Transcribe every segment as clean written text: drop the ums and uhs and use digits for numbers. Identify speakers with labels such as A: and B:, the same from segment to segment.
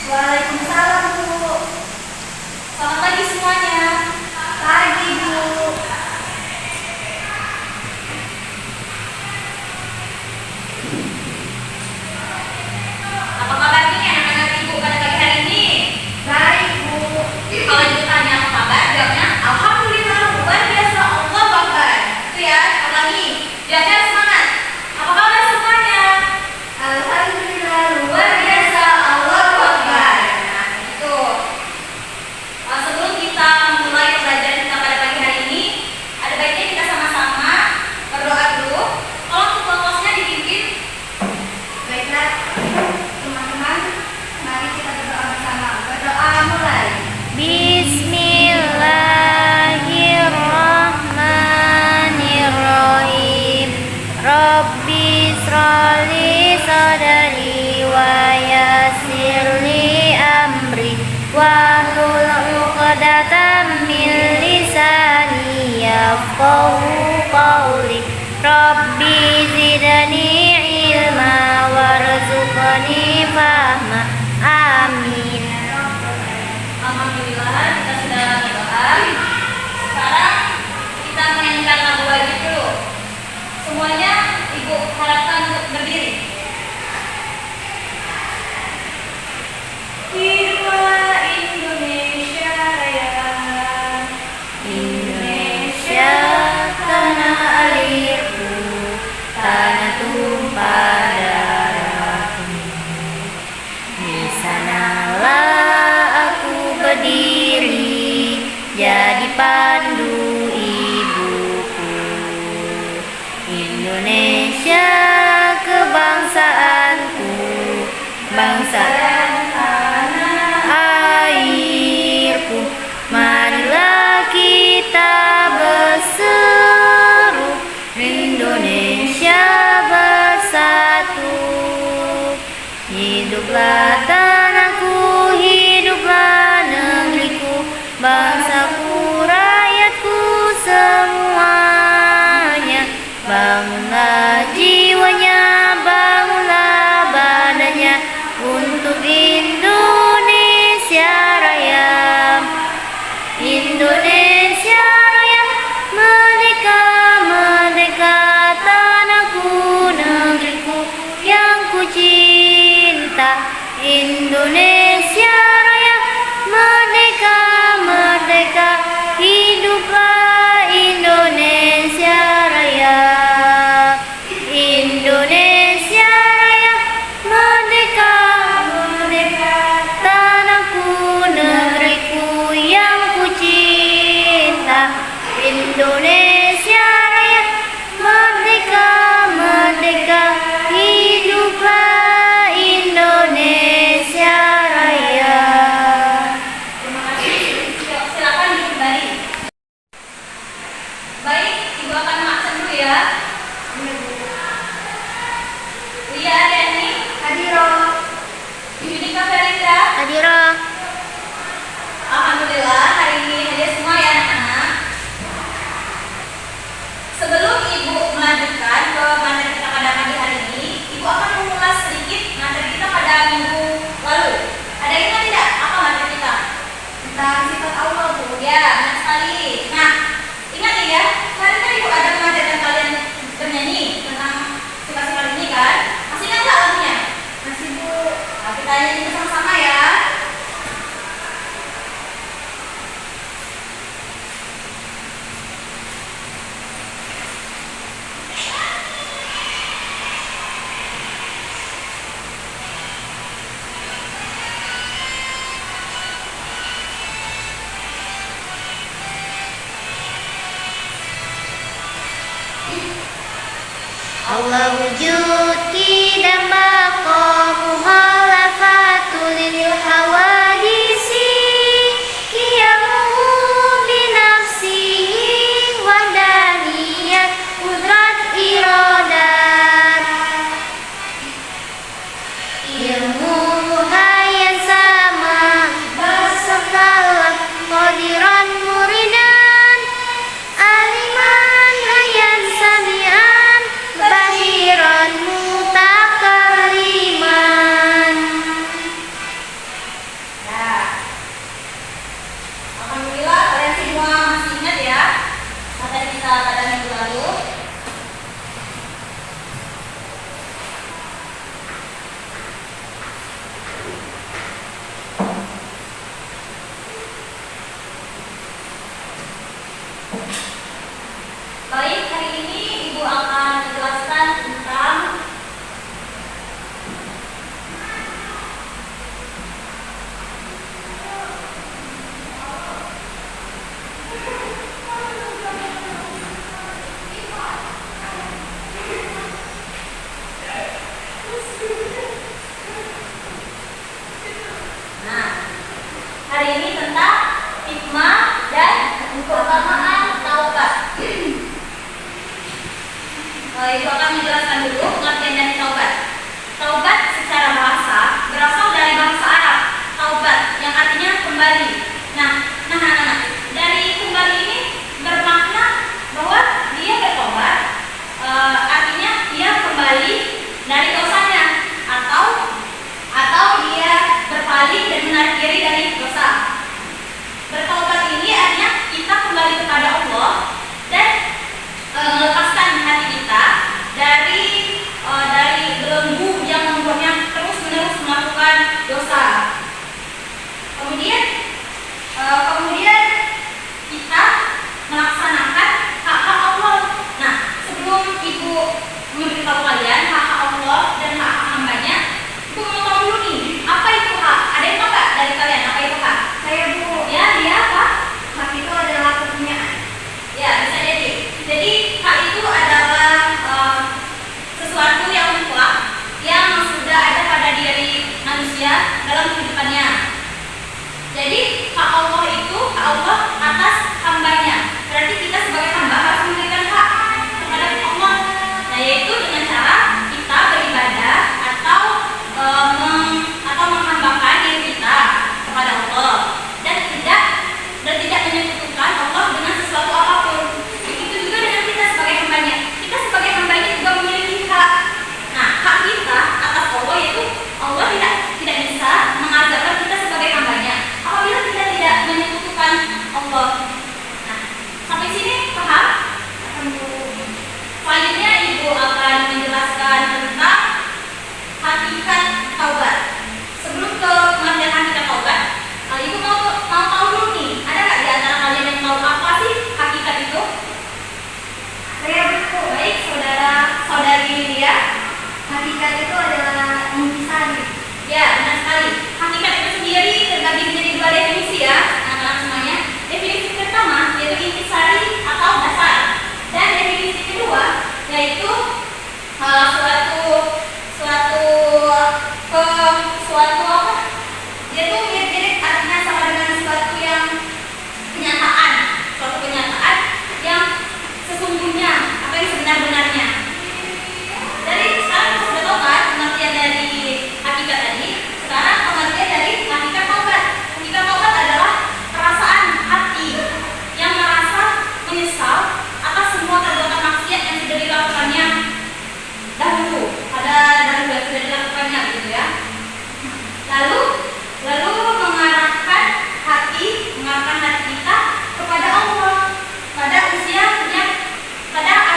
A: Waalaikumsalam, Bu. Selamat pagi semuanya. Pagi, Bu. Apa kabarnya anak-anak Ibu pada pagi hari ini? Baik, Bu. Kalau ditanya apa kabar, jawabnya alhamdulillah, luar biasa, Allah Akbar. Itu ya, ulangi. Jawabnya harus semangat. Apa kabar semuanya? Alhamdulillah, luar biasa, Allah Akbar. Nah, itu. Sebelum kita mulai pelajaran kita pada pagi hari ini, ada baiknya kita sama-sama berdoa dulu. Tolong kelompoknya dipimpin. Baiklah, teman-teman, mari kita berdoa bersama. Berdoa mulai.
B: Bismillahirrahmanirrahim. Rabbi shrali sadri wa yassirli amri wahlul 'uqdatam min lisani yafqahu qawli. Rabbi zidni ilma warzuqni fahma. Amin.
A: Alhamdulillah, kita sudah berdoa. Sekarang kita menyanyikan lagu wajib dulu. Semuanya Ibu harapkan untuk berdiri. Hiduplah Indonesia Raya.
B: Indonesia tanah airku, tanah tumpah darahku. Di sanalah aku berdiri, jadi pandu ibuku. Indonesia kebangsaanku, bangsa tanah airku. Marilah kita berseru, Indonesia bersatu. Hiduplah tanahku, hiduplah negeriku, bangsaku, rakyatku semuanya. Bangunlah jiwanya, bangunlah badannya untuk Indonesia Raya. Indonesia Raya, merdeka, merdeka, tanahku, negeriku yang ku cinta. Indonesia Raya, merdeka, merdeka, hiduplah Indonesia Raya. Indonesia Raya, merdeka, merdeka, tanahku, negeriku yang ku cinta. Indonesia Raya, merdeka, merdeka, hiduplah Indonesia Raya.
A: Terima kasih. Silakan kembali. Baik, Ibu akan mengaksen dulu ya. Lia Dani, Hadiro, Yudika Ferida.
B: Hadiro.
A: Alhamdulillah, hari ini hadir semua ya anak-anak. Sebelum Ibu melanjutkan ke materi kita pada pagi hari ini, Ibu akan mengulas sedikit materi kita pada minggu lalu. Ada ingat tidak apa materi kita? Tentang sifat Allah, Bu. Ya, benar sekali. Nah, ingat nih ya, kemarin kan Ibu ada pengajaran kalian bernyanyi tentang sifat-sifat ini kan? Masih ingat nggak lagunya? Masih, Bu. Nah, kita nyanyi bersama-sama ya.
B: Allah wujud kidam baqa muhalafatul lil hawadisi qiyamuhu binafsihi wadaniyat qudrat iradat ilmu muhayyan sama bersekala qadiran muridan aliman hayyan sami'an bahiran mutakaliman.
A: dosa. Kemudian kita melaksanakan hak-hak Allah. Nah, sebelum Ibu memberitahu kalian hak-hak Allah dan hak-hak hambanya, Ibu mau tahu dulu nih, apa itu hak? Ada yang tahu nggak dari kalian apa itu hak?
B: Saya Bu.
A: Ya, dia apa?
B: Hak itu adalah kepunyaan.
A: Ya, bisa jadi. Jadi hak itu adalah sesuatu yang mutlak yang sudah ada pada diri manusia dalam kehidupannya. Jadi hak Allah itu hak Allah atas hambanya. Berarti kita sebagai hamba harus memberikan hak kepada Allah. Nah, yaitu dengan cara kita beribadah atau menghambakan diri kita kepada Allah dan tidak menyekutukan Allah dengan sesuatu apapun. Begitu juga dengan kita sebagai hambanya. Kita sebagai hambanya juga memiliki hak. Nah, hak kita atas Allah yaitu Allah tidak bisa mengazabkan kita sebagai hambanya apabila kita tidak menyekutukan Allah. Nah, sampai sini paham? Selanjutnya Ibu akan menjelaskan tentang hakikat taubat. Sebelum ke pengertian hakikat taubat, Ibu mau tahu dulu nih, ada nggak di antara kalian yang tahu apa sih hakikat itu?
B: Saya Bu.
A: Baik, saudari Lydia.
B: Hakikat itu adalah intisari.
A: Ya, benar sekali. Hakikat itu sendiri terbagi menjadi dua definisi ya, anak-anak semuanya. Definisi pertama yaitu intisari atau dasar, dan definisi kedua yaitu suatu apa? Dia tuh mirip-mirip artinya sama dengan suatu yang suatu kenyataan yang sesungguhnya apa yang sebenar-benarnya. Dari sekarang kita sudah tahu kan pengertian dari hakikat tadi. Sekarang pengertian dari hakikat taubat. Hakikat taubat adalah perasaan hati yang merasa menyesal atas semua perbuatan maksiat yang sudah dilakukannya dahulu, sudah dilakukannya gitu ya. Lalu mengarahkan hati kita kepada Allah pada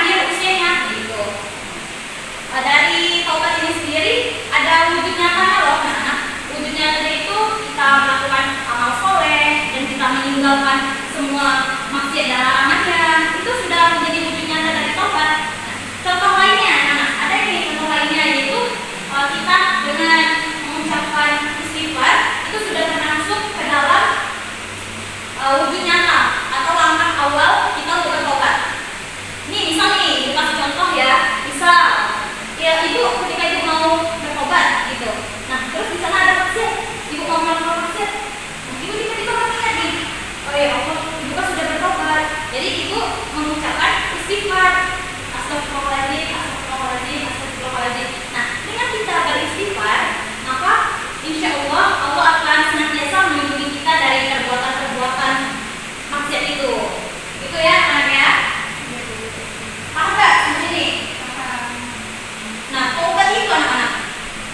A: akhir usianya gitu. Dari taubat ini sendiri ada wujud nyatanya loh, anak-anak. Wujud nyatanya itu kita melakukan amal soleh dan kita meninggalkan semua maksiat dan larangannya. Itu sudah menjadi wujud nyata dari taubat. Nah, contoh lainnya, anak-anak, ada nih contoh lainnya yaitu kita dengan mengucapkan istighfar itu sudah termasuk ke dalam wujud nyata atau langkah awal kita untuk bertobat. Ini misal nih, kita kasih contoh ya. Misal ya Ibu ketika Ibu mau bertobat gitu. Nah, terus di sana ada maksiat. Ibu mau melakukan maksiat. Ibu tiba-tiba mengingat nih, oh ya Allah, Ibu kan sudah bertobat. Jadi Ibu mengucapkan istighfar. Astagfirullahaladzim, astagfirullahaladzim, astagfirullahaladzim. Nah, dengan kita beristighfar, maka insya Allah Allah akan senantiasa melindungi kita dari perbuatan-perbuatan maksiat itu. Itu ya, anak ya. Paham nggak sampai sini? Nah, taubat itu anak-anak.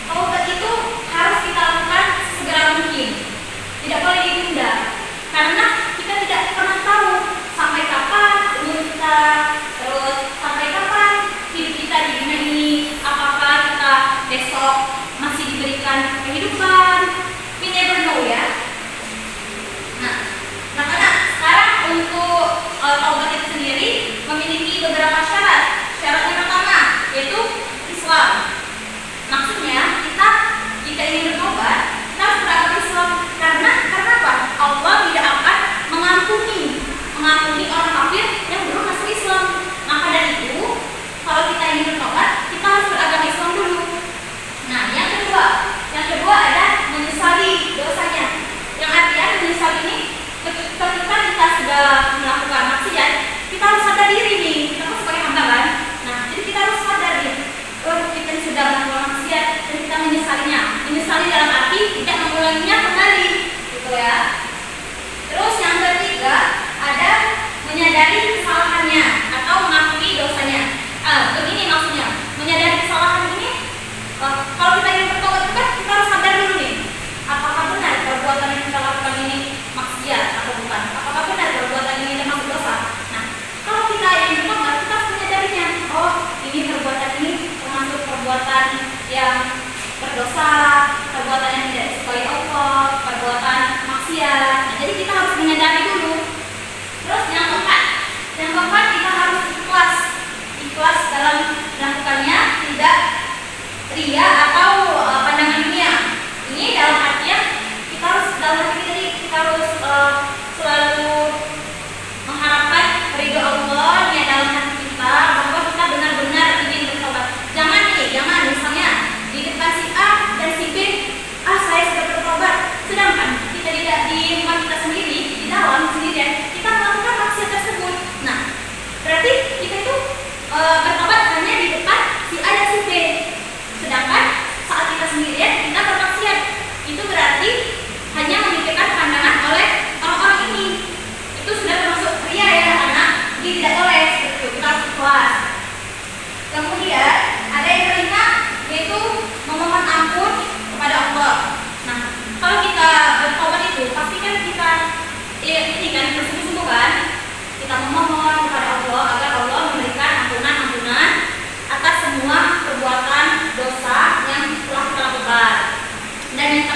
A: Taubat itu harus kita lakukan segera mungkin. Tidak boleh ditunda. Karena kita tidak pernah tahu sampai kapan umur kita, terus sampai kapan hidup kita di dunia ini. Apakah kita besok masih diberikan kehidupan? We never know ya. Nah, anak-anak, sekarang untuk taubat itu sendiri memiliki beberapa syarat. Syarat yang pertama yaitu Islam. Maksudnya kita jika ingin bertobat kita harus beragama Islam. Karena apa? Allah tidak akan mengampuni orang kafir yang belum masuk Islam. Maka dari itu kalau kita ingin bertobat kita harus beragama Islam dulu. Nah, yang kedua ada menyesali dosanya. Yang artinya menyesali ini ketika kita sudah melakukan maksiat kita harus sadar diri nih, kita kan sebagai hamba kan. Nah, jadi kita harus sadar nih, kita sudah melakukan maksiat dan kita menyesalinya. Menyesali dalam arti tidak mengulanginya kembali, gitu ya. Terus yang ketiga ada menyadari kesalahannya atau mengakui dosanya. Begini maksudnya, menyadari kesalahan ini. Kalau kita ingin bertobat kan kita harus sadar dulu nih, apakah benar perbuatan yang kita lakukan ini maksiat atau bukan? Apakah benar perbuatan ini termasuk dosa? Nah, kalau kita ingin bertobat kita harus menyadarinya. Oh, ini perbuatan ini termasuk perbuatan yang berdosa, perbuatan yang tidak disukai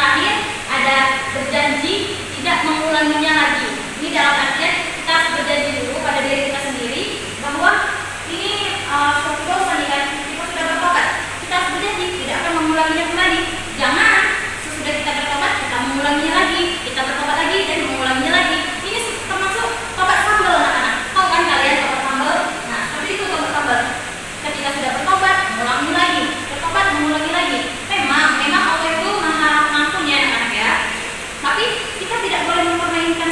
A: terakhir ada berjanji tidak mengulanginya lagi. Ini dalam artian kita harus berjanji dulu pada diri kita sendiri bahwa ini suatu dosa nih kan, kita sudah bertobat, kita harus berjanji tidak akan mengulanginya kembali. Jangan sesudah kita bertobat kita mengulanginya lagi, kita bertobat lagi dan mengulanginya lagi. Ini termasuk tobat sambal anak-anak. Tahu kan kalian tobat sambal? Nah, seperti itu tobat sambal. Ketika sudah bertobat, mengulangi lagi, bertobat, mengulangi lagi. Memang Allah itu maha pengampun ya anak-anak ya. Tapi kita tidak boleh mempermainkan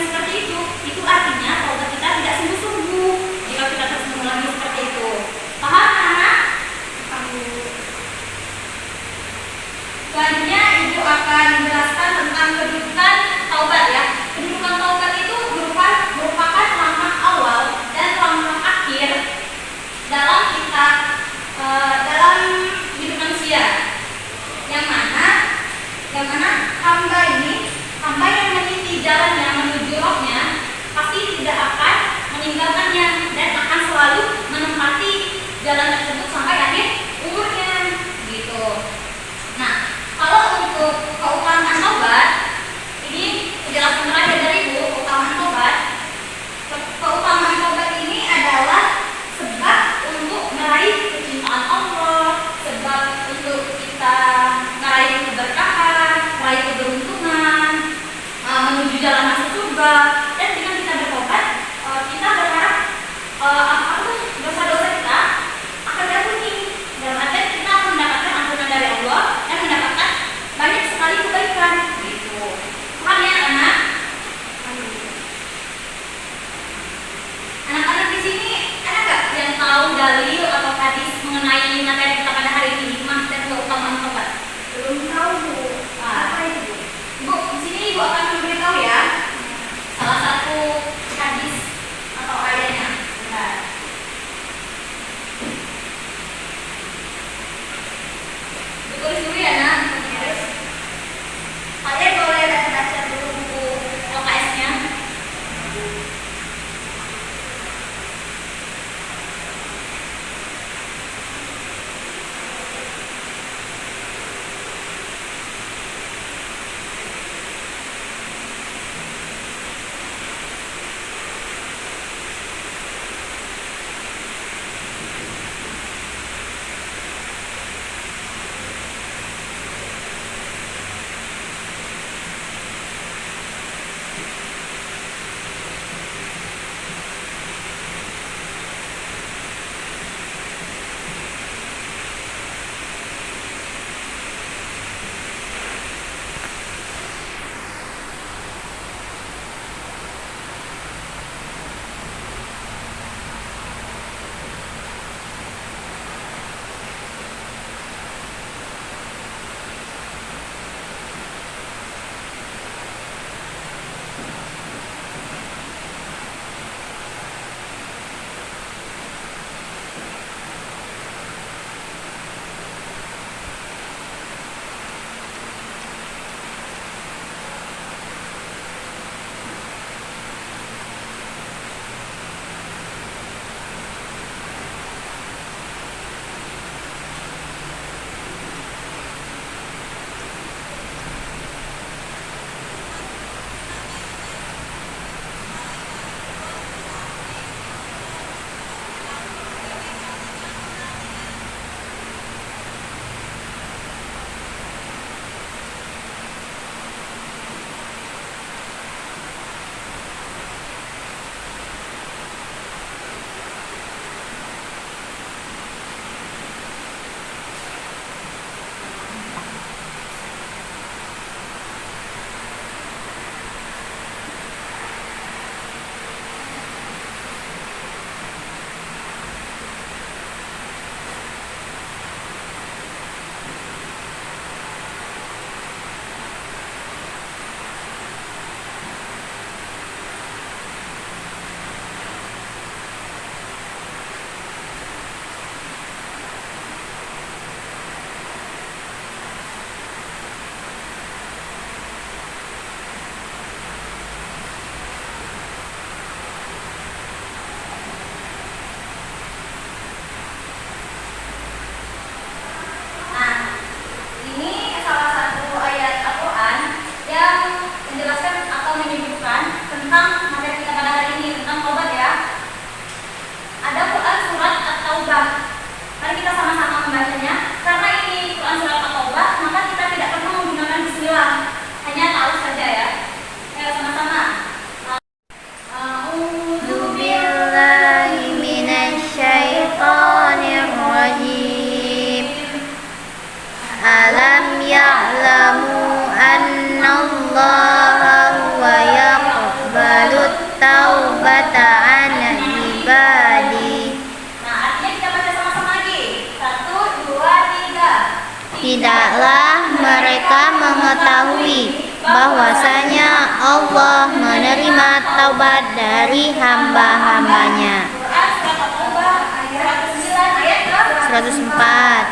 C: mengetahui bahwasanya Allah menerima taubat dari hamba-hambanya.
A: Quran surat At-Taubah ayat 109 ayat ke
C: 104.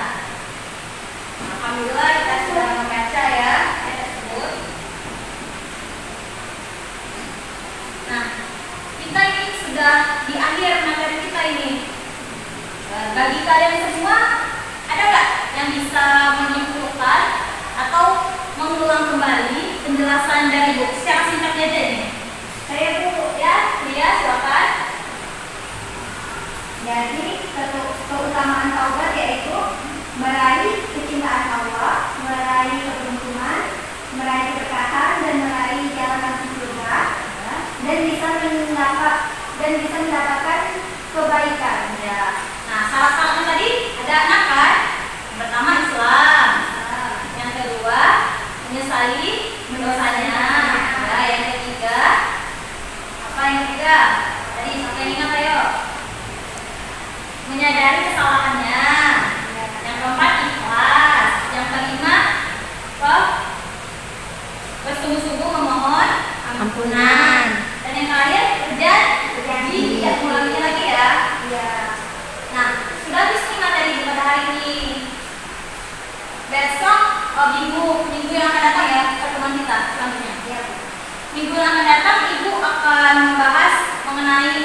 A: Alhamdulillah kita sudah membaca ya ayat tersebut. Nah, kita ini sudah di akhir materi kita ini. Bagi kalian semua, ada nggak yang bisa menyimpulkan atau mengulang kembali penjelasan dari buku secara singkat aja ini?
B: Saya Bu,
A: Ya, Lia silakan.
B: jadi keutamaan taubat yaitu meraih kecintaan Allah, meraih keberuntungan, meraih keberkahan dan meraih jalan masuk surga, dan bisa mendapatkan kebaikan.
A: Ya. Nah, syarat-syaratnya tadi ada 6 kan? Yang pertama Islam, yang kedua menyesali dosanya. Ya, yang ketiga apa yang ketiga? Tadi siapa yang ingat ayo? Menyadari kesalahannya. Yang keempat ikhlas. Yang kelima apa? Bersungguh-sungguh memohon
C: Ampunan.
A: Dan yang terakhir berjanji tidak mengulanginya lagi ya.
B: Ya,
A: Nah, sudah habis nih materi pada hari ini. Besok minggu yang akan datang ya pertemuan kita selanjutnya.
B: ya.
A: Minggu yang akan datang Ibu akan membahas mengenai